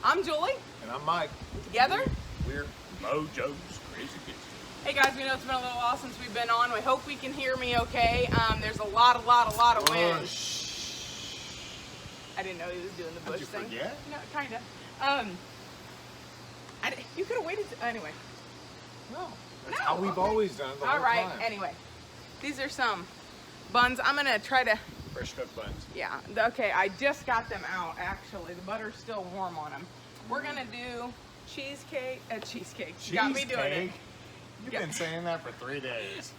I'm Julie. And I'm Mike. Together, We're Mojo's Crazy Kitchen. hey guys, we know it's been a little while since we've been on. We hope we can hear me okay. There's a lot of wind. I didn't know he was doing the bush Did you thing. forget? No, kinda. You could have waited. Anyway. No. That's No, how we've okay. always done it the All whole right. time. Anyway, these are some buns. I'm gonna try to. Fresh cooked buns. Yeah. Okay. I just got them out. Actually, the butter's still warm on them. We're gonna do cheesecake. Cheesecake. You got me doing it. You've Yeah. been saying that for 3 days.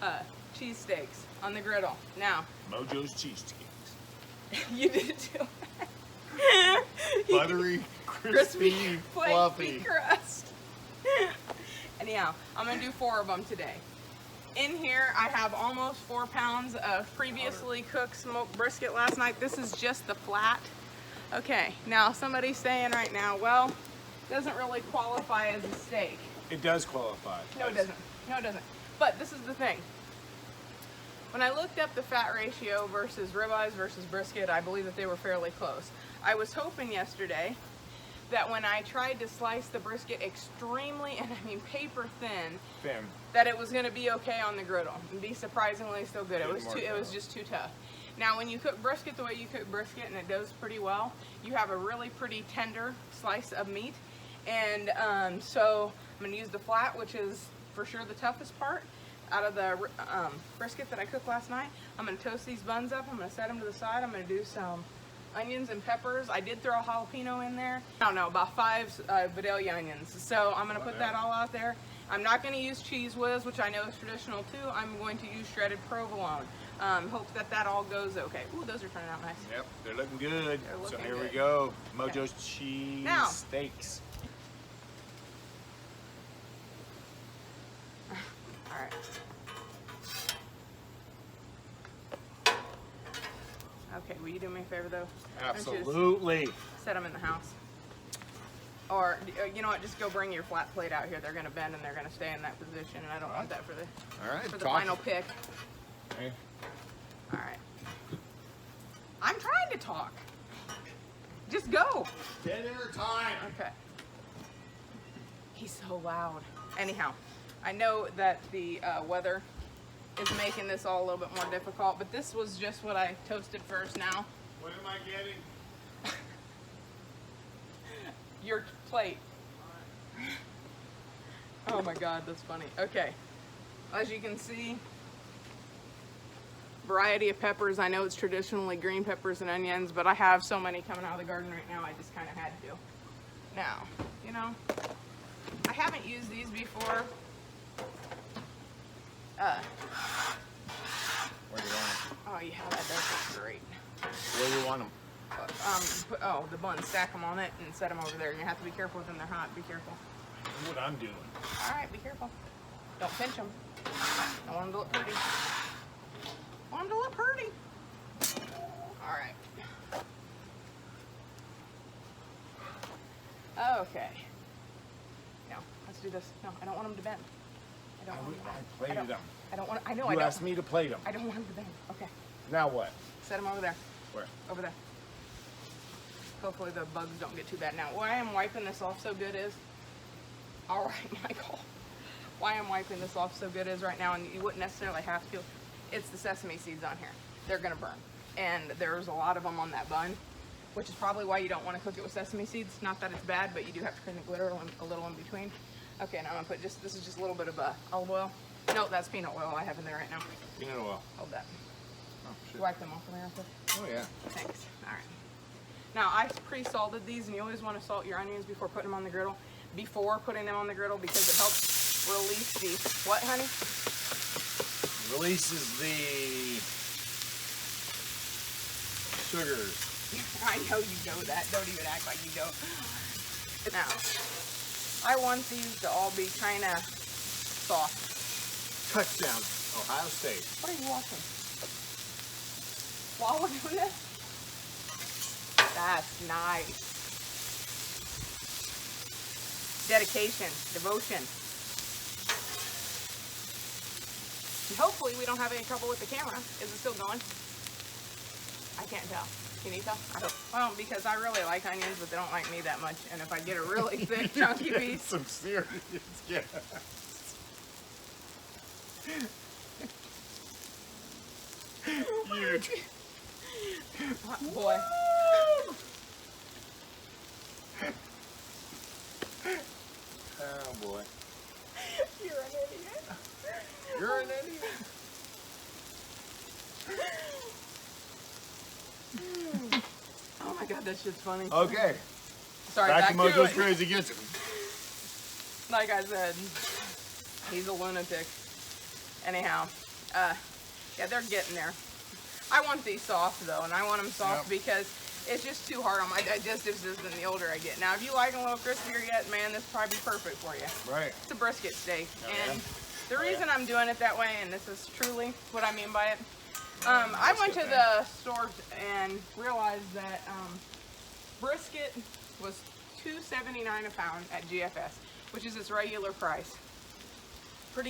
Cheese steaks on the griddle. Now, Mojo's Cheesesteaks. you did it too. Buttery, crispy, fluffy. crust. Anyhow, I'm gonna do 4 of them today. In here, I have almost 4 pounds of previously cooked smoked brisket last night. This is just the flat. Okay, now somebody's saying right now, well, doesn't really qualify as a steak. It does qualify. No, it doesn't. No, it doesn't. But this is the thing. When I looked up the fat ratio versus ribeyes versus brisket, I believe that they were fairly close. I was hoping yesterday that when I tried to slice the brisket extremely, and I mean paper thin, that it was going to be okay on the griddle and be surprisingly still good. It was just too tough. Now, when you cook brisket the way you cook brisket, and it does pretty well, you have a really pretty tender slice of meat. And so I'm going to use the flat, which is for sure the toughest part out of the brisket that I cooked last night. I'm going to toast these buns up. I'm going to set them to the side. I'm going to do some onions and peppers. I did throw a jalapeno in there. I don't know, about 5 Vidalia onions. So I'm going to put that all out there. I'm not going to use Cheese Whiz, which I know is traditional too. I'm going to use shredded provolone. Hope that all goes okay. Ooh, those are turning out nice. Yep, they're looking good. They're looking Here we good. go. Mojo's Cheesesteaks. All right. Okay, will you do me a favor though? Absolutely. Set them in the house. Or, you know what, just go bring your flat plate out here. They're going to bend and they're going to stay in that position, and I don't want that for the final pick. Okay. All right. I'm trying to talk. Just go. Dead air time. Okay. He's so loud. Anyhow, I know that the weather is making this all a little bit more difficult, but this was just what I toasted first now. What am I getting? Your plate. Oh my God, that's funny. Okay. As you can see, variety of peppers. I know it's traditionally green peppers and onions, but I have so many coming out of the garden right now, I just kind of had to. Now, you know, I haven't used these before. Where do you want them? Oh yeah, that does look great. Where do you want them? The buns, stack them on it and set them over there. You have to be careful with them, they're hot, be careful. That's what I'm doing. All right, be careful. Don't pinch them. I want them to look pretty. I want them to look pretty. All right. Okay. No, let's do this. No, I don't want them to bend. I don't want them to bend. I plated them. I don't want. I know. You I don't. asked me to plate them. I don't want them to bend. Okay. Now what? Set them over there. Where? Over there. Hopefully the bugs don't get too bad. Now, why I'm wiping this off so good is, all right, Michael. Why I'm wiping this off so good is right now, and you wouldn't necessarily have to, it's the sesame seeds on here. They're gonna burn. And there's a lot of them on that bun, which is probably why you don't want to cook it with sesame seeds. Not that it's bad, but you do have to clean the glitter a little in between. Okay, now I'm gonna put this is just a little bit of olive oil. No, that's peanut oil I have in there right now. Peanut oil. Hold that. Oh, shit. Wipe them off of there. Oh, yeah. Thanks. All right. Now, I pre-salted these, and you always want to salt your onions before putting them on the griddle. Before putting them on the griddle, because it helps release the, what, honey? Releases the sugars. I know you know that. Don't even act like you don't. Now, I want these to all be kind of soft. Touchdown, Ohio State. What are you watching? While we're doing this? That's nice. Dedication, devotion. And hopefully we don't have any trouble with the camera. Is it still going? I can't tell. Can you tell? I hope. Well, because I really like onions, but they don't like me that much. And if I get a really thick, chunky piece. Some serious gas. Huge. Boy. Oh boy. You're an idiot. You're an idiot. Oh my god, that shit's funny. Okay. Sorry, Back back to to Mojo's it. Crazy Kitchen. Like I said, he's a lunatic. Anyhow, yeah, they're getting there. I want these soft though, and I want them soft because it's just too hard on my digestive system the older I get. Now, if you like them a little crispier yet, man, this will probably be perfect for you. Right. It's a brisket steak, Oh, and yeah? the reason I'm doing it that way, and this is truly what I mean by it, I went to Brisket the store and realized that brisket was $2.79 a pound at GFS, which is its regular price.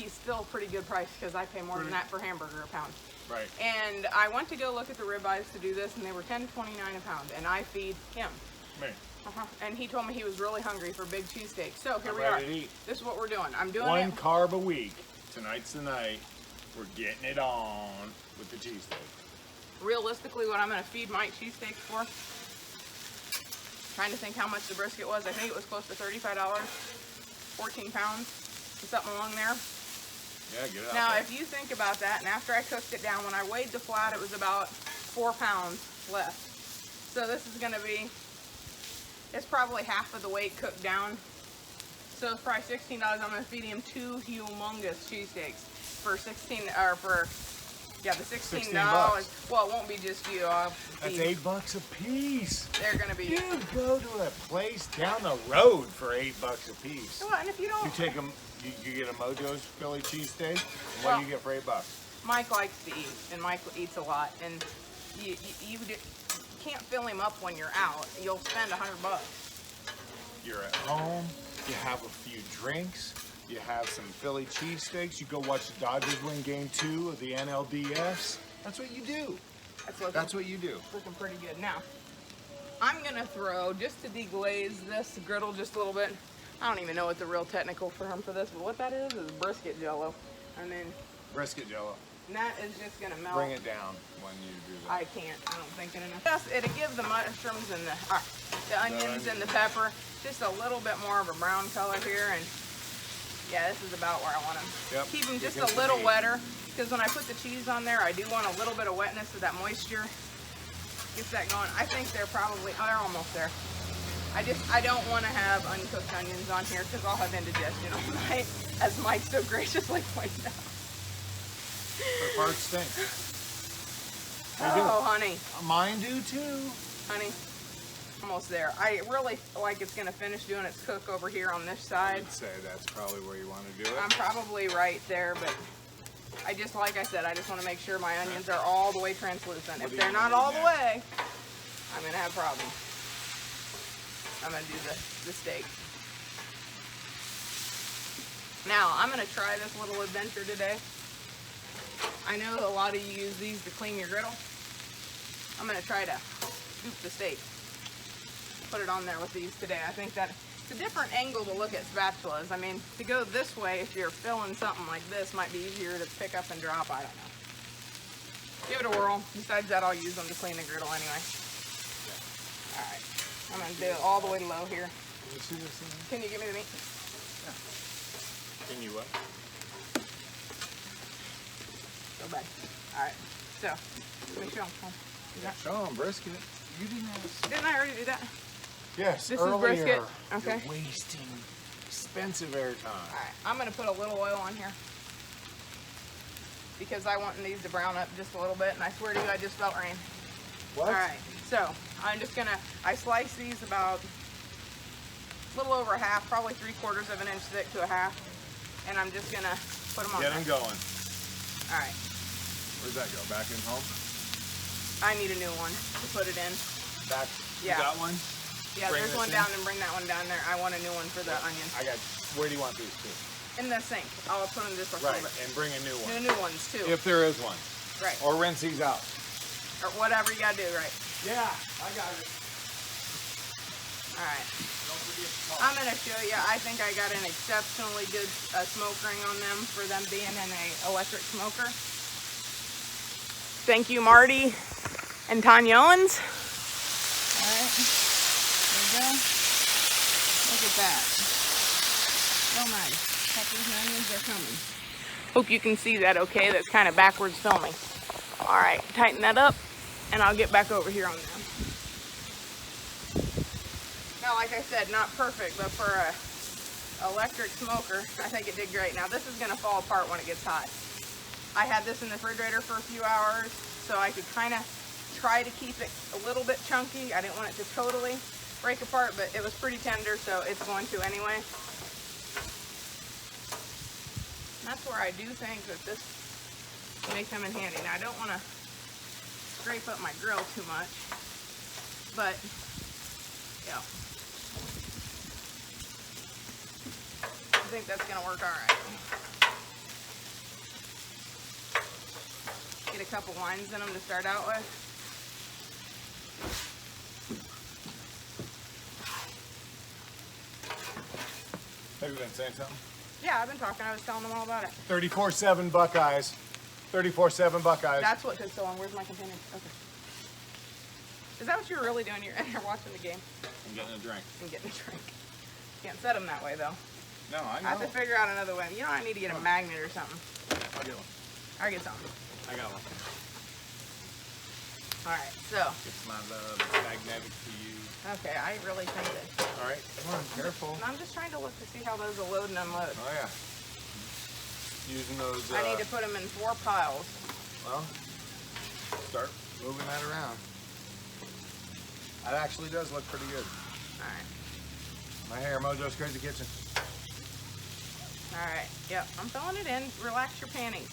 Still pretty good price because I pay more than that for hamburger a pound. Right. And I went to go look at the ribeyes to do this, and they were $10.29 a pound, and I feed him. Me. And he told me he was really hungry for big cheesesteak. So here I'm we are. ready to eat. This is what we're doing. I'm doing One it. carb a week. Tonight's the night. We're getting it on with the cheesesteak. Realistically, what I'm going to feed my cheesesteaks for. Trying to think how much the brisket was. I think it was close to $35. 14 pounds. Something along there. Yeah, get it out Now, there. if you think about that, and after I cooked it down, when I weighed the flat, it was about 4 pounds left. So this is going to be, it's probably half of the weight cooked down. So it's probably $16. I'm going to feed him 2 humongous cheesesteaks for the $16. $16. Well, it won't be just you. That's $8 a piece. They're going to be. Dude, go to a place down the road for $8 a piece. Well, and if you don't, You take them. You get a Mojo's Philly cheesesteak. And what Well- do you get for $8? Mike likes to eat, and Mike eats a lot, and you can't fill him up when you're out. You'll spend $100. You're at home. You have a few drinks. You have some Philly cheesesteaks. You go watch the Dodgers win Game 2 of the NLDS. That's what you do. That's what you do. Looking pretty good. Now, I'm gonna throw, just to deglaze this griddle just a little bit. I don't even know what the real technical term for this, but what that is brisket jello. And then Brisket jello. that is just gonna melt. Bring it down when you do that. I can't. I don't think it enough. Just it'll give the mushrooms and the onions and the pepper just a little bit more of a brown color here, and yeah, this is about where I want them. Yep. Keep them just Because a little the- wetter, because when I put the cheese on there, I do want a little bit of wetness so that moisture gets that going. I think they're almost there. I don't want to have uncooked onions on here because I'll have indigestion all night, as Mike so graciously pointed out. Her farts stink. Oh, honey. Mine do too. Honey, almost there. I really feel like it's going to finish doing its cook over here on this side. I'd say that's probably where you want to do it. I'm probably right there, but like I said, I just want to make sure my onions are all the way translucent. What If do they're you not need all the next? way, I'm going to have problems. I'm going to do the steak. Now, I'm going to try this little adventure today. I know a lot of you use these to clean your griddle. I'm going to try to scoop the steak. Put it on there with these today. I think that it's a different angle to look at spatulas. I mean, to go this way, if you're filling something like this, might be easier to pick up and drop. I don't know. Give it a whirl. Besides that, I'll use them to clean the griddle anyway. All right. I'm going to do it all the way low here. Can you see this thing? Can you give me the meat? Can you what? Go back. All right. So, let me show them. Show them brisket. You didn't ask. Didn't I already do that? Yes, This is earlier. brisket. Okay. You're wasting expensive airtime. All right. I'm going to put a little oil on here because I want these to brown up just a little bit, and I swear to you, I just felt rain. What? All right. So, I'm just going to, I slice these about a little over a half, probably 3/4 of an inch thick to a half, and I'm just going to put them on Get there. them going. All right. Where's that go? Back in home? I need a new one to put it in. Back. Yeah. You got one? Yeah, Bring there's this one in? down, and bring that one down there. I want a new one for the onions. I got. Where do you want these two? In the sink. I'll put them just a Right, little bit. and bring a new one. New ones too. If there is one. Right. Or rinse these out. Or whatever you gotta do, right. Yeah, I got it. All right. Don't forget to talk. I'm going to show you. I think I got an exceptionally good smoke ring on them for them being in a electric smoker. Thank you, Marty and Tanya Owens. All right. There we go. Look at that. So nice. Peppers and onions are coming. Hope you can see that okay. That's kind of backwards filming. All right. Tighten that up, and I'll get back over here on them. Now, like I said, not perfect, but for a electric smoker, I think it did great. Now, this is going to fall apart when it gets hot. I had this in the refrigerator for a few hours, so I could kind of try to keep it a little bit chunky. I didn't want it to totally break apart, but it was pretty tender, so it's going to anyway. And that's where I do think that this may come in handy. Now, I don't want to scrape up my grill too much, but, yeah. I think that's going to work all right. Get a couple lines in them to start out with. Have you been saying something? Yeah, I've been talking. I was telling them all about it. 34-7 Buckeyes. 34-7 Buckeyes. That's what took so long. Where's my container? Okay. Is that what you're really doing? You're in here watching the game? I'm getting a drink. I'm getting a drink. Can't set them that way, though. No, I know. I have to figure out another way. You know, I need to get a magnet or something. I'll get one. I'll get something. I got one. All right, so. It's my love. It's magnetic to you. Okay, I really think that. All right, come on, careful. I'm just trying to look to see how those will load and unload. Oh, yeah. Using those. I need to put them in 4 piles. Well, start moving that around. That actually does look pretty good. All right. My hair, Mojo's Crazy Kitchen. All right, yep, I'm filling it in. Relax your panties.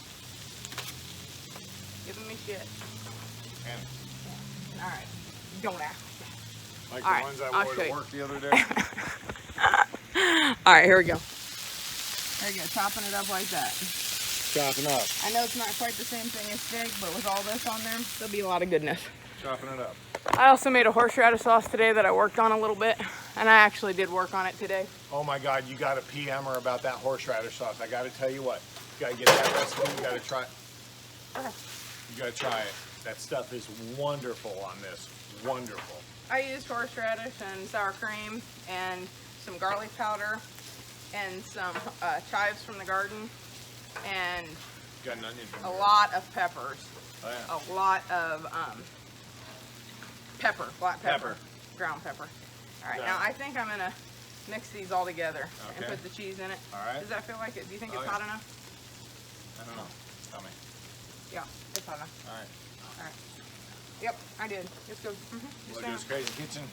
Giving me shit. Panties. Yeah. All right, don't act. Like All the right, ones I I'll wore show to you. work the other day. All right, here we go. There you go, chopping it up like that. Chopping up. I know it's not quite the same thing as steak, but with all this on there, there'll be a lot of goodness. Chopping it up. I also made a horseradish sauce today that I worked on a little bit, and I actually did work on it today. Oh my God, you got to PM her about that horseradish sauce. I got to tell you what, you got to get that recipe. You got to try. Okay. You got to try it. That stuff is wonderful on this. Wonderful. I used horseradish and sour cream and some garlic powder and some chives from the garden and Got an onion from a here. lot of peppers. Oh, yeah. A lot of pepper, black pepper, Pepper. ground pepper. All right, Okay. now I think I'm gonna mix these all together and Okay. put the cheese in it. All right. Does that feel like it? Do you think Oh, it's yeah. hot enough? I don't know. Tell me. Yeah, it's hot enough. All right. All right. Yep, I did. Just go. Mojo's Crazy Kitchen.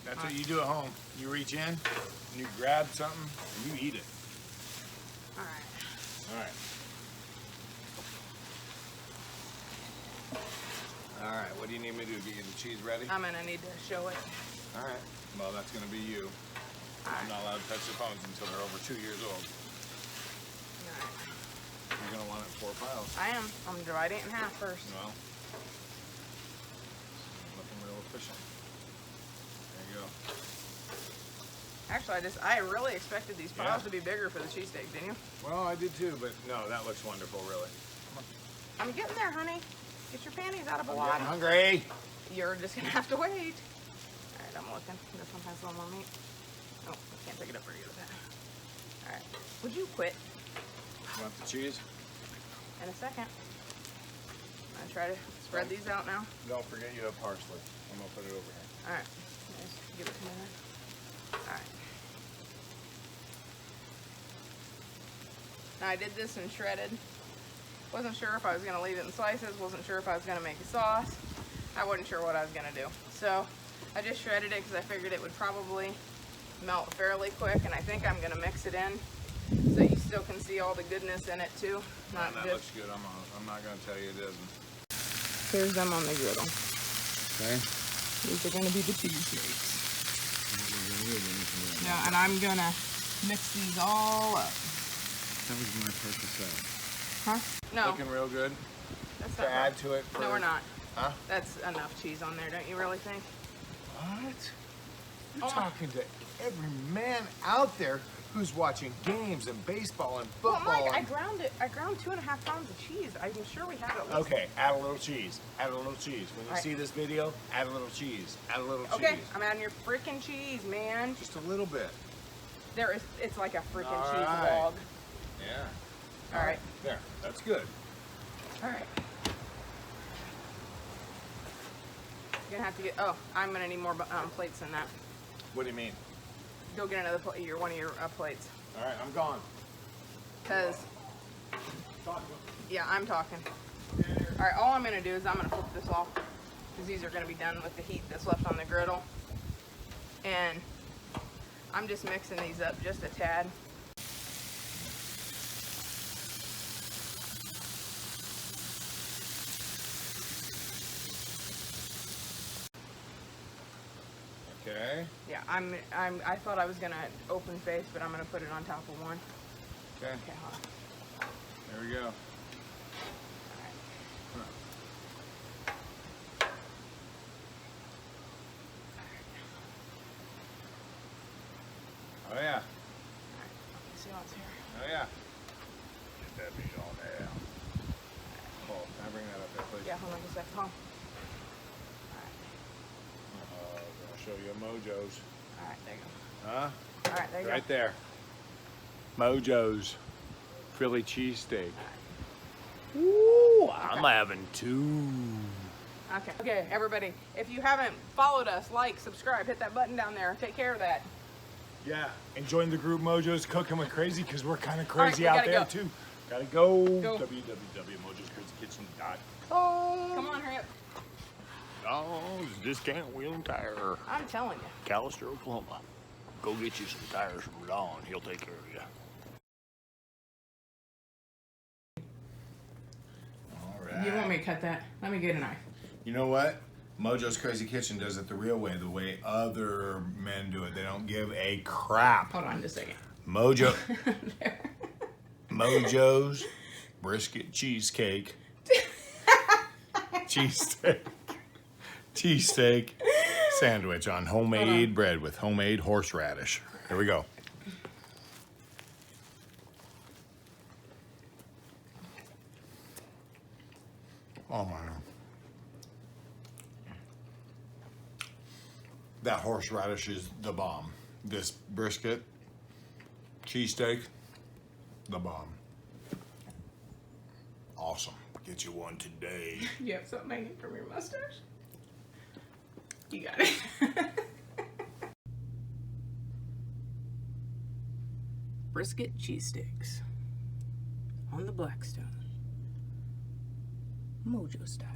That's what you do at home. You reach in, and you grab something, and you eat it. All right. All right. All right. What do you need me to do? Get the cheese ready? I'm gonna need to show it. All right. Well, that's going to be you. All I'm right. not allowed to touch the phones until they're over 2 years old. All right. You're going to want it in 4 piles. I am. I'm dividing it in half first. Well, looking real efficient. There you go. Actually, I really expected these piles Yeah. to be bigger for the cheesesteak, didn't you? Well, I did too, but no, that looks wonderful, really. I'm getting there, honey. Get your panties out of a I'm wad. getting hungry. You're just gonna have to wait. All right, I'm looking. This one has a little more meat. Oh, I can't pick it up very good with that. All right. Would you quit You want the cheese? in a second? I'm gonna try to spread these out now. Don't forget you have parsley. I'm going to put it over here. All right. Just give it to me then. All right. Now I did this in shredded. Wasn't sure if I was gonna leave it in slices. Wasn't sure if I was gonna make a sauce. I wasn't sure what I was gonna do. So I just shredded it because I figured it would probably melt fairly quick, and I think I'm gonna mix it in so you still can see all the goodness in it too. Not that just. looks good. I'm not going to tell you it doesn't. Here's them on the griddle. Okay. These are gonna be the cheesesteaks. Yeah, and I'm gonna mix these all up. That was my purpose. Huh? No. Looking real good. That's To not add right. to it for... No, we're not. Huh? That's enough cheese on there, don't you really think? What? You're Oh. talking to every man out there who's watching games and baseball and Well, football. Mike, I and... ground 2.5 pounds of cheese. I'm sure we have it. Okay, add a little cheese. Add a little cheese. When you Right. see this video, add a little cheese. Add a little Okay, cheese. I'm adding your freaking cheese, man. Just a little bit. It's like a freaking All cheese right. log. Yeah. All right. There. That's good. All right. You're gonna have to get. Oh, I'm gonna need more plates than that. What do you mean? Go get another plate. One of your plates. All right, I'm gone. Cause yeah, I'm talking. All right. All I'm gonna do is I'm gonna flip this off because these are gonna be done with the heat that's left on the griddle, and I'm just mixing these up just a tad. Okay. Yeah, I thought I was gonna open face, but I'm gonna put it on top of one. Okay. Okay, hold on. There we go. Oh yeah. Let's see what's here. Oh yeah. Get that meat on there. Oh, can I bring that up there, please? Yeah, hold on a second. Hold on. I'll show you Mojo's. All right, there you go. Huh? All right, there you Right go. there. Mojo's Philly cheesesteak. Ooh, I'm having two. Okay. Okay, everybody, if you haven't followed us, like, subscribe, hit that button down there. Take care of that. Yeah, and join the group Mojo's Cooking with Crazy because we're kind of All right, crazy we out gotta there go. too. Gotta go. Go. www.mojoscrazykitchen.com. Come on, hurry up. Oh, discount wheel and tire. I'm telling you. Callister, Oklahoma. Go get you some tires from Don. He'll take care of you. All right. You want me to cut that? Let me get a knife. You know what? Mojo's Crazy Kitchen does it the real way, the way other men do it. They don't give a crap. Hold on just a second. Mojo. There. Mojo's Brisket Cheesecake. Cheesesteak sandwich on homemade bread with homemade horseradish. Here we go. Oh my God. That horseradish is the bomb. This brisket, cheesesteak, the bomb. Awesome. Get you one today. You have something hanging from your mustache? You got it. Brisket cheesesteaks on the Blackstone. Mojo style.